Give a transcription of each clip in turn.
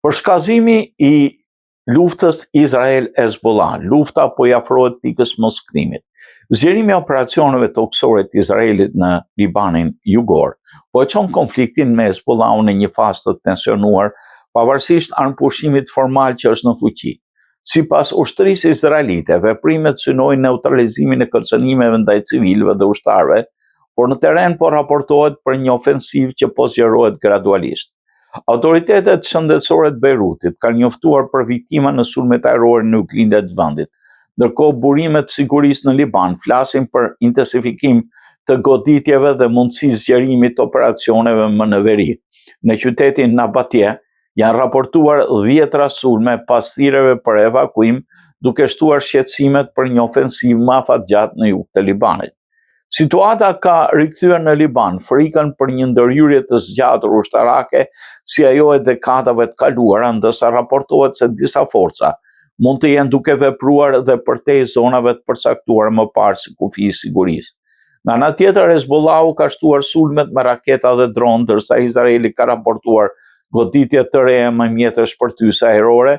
Për shkazimi i luftës Izrael-Hezbollah, lufta po i afrohet pikës moskëtimit. Zgjerimi i operacioneve toksore të Izraelit në Libanin jugor po e çon konfliktin me Hezbollahun në një fazë të tensionuar, pavarësisht anëpushimit formal që është në fuqi. Sipas ushtrisë izraelite, veprimet synojnë neutralizimin e kërcënimeve ndaj civilëve dhe ushtarëve, por në terren po raportohet për një ofensivë që po zgjerohet gradualisht. Autoritetet shëndetësore të Beirutit kanë njoftuar për viktima në sulmet ajrore në lindjet të vendit, ndërkohë burimet të sigurisë në Liban flasin për intensifikim të goditjeve dhe mundësi zgjerimit të operacioneve më në veri. Në qytetin Nabatje janë raportuar 10 sulme pas thirrjeve për evakuim, duke shtuar shqetësimet për një ofensivë më afatgjatë në jug të Libanit. Situata ka rikthyer në Liban frikën për një ndërhyrje të zgjatur ushtarake si ajo e dekadave të kaluara, ndërsa raportohet se disa forca mund të jenë duke vepruar edhe përtej zonave të përcaktuara më parë si kufi i sigurisë. Nga ana tjetër, Hezbollahu ka shtuar sulmet me raketa dhe dronë, ndërsa Izraeli ka raportuar goditje të reja me mjete shpërthyese ajrore.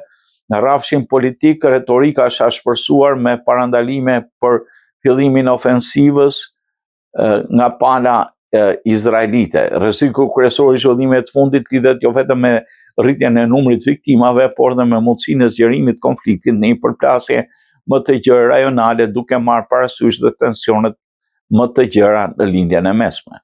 Në rrafshin politik, retorika është ashpërsuar me parandalime për fillimin e ofensivës nga pala izraelite. Rreziku kryesor i zhvillimeve të fundit lidhet jo vetëm me rritjen e numrit viktimave, por dhe me mundësinë e zgjerimit të konfliktit në një përplasje më të gjerë rajonale, duke marrë parasysh dhe tensionet më të gjera në lindjen e mesme.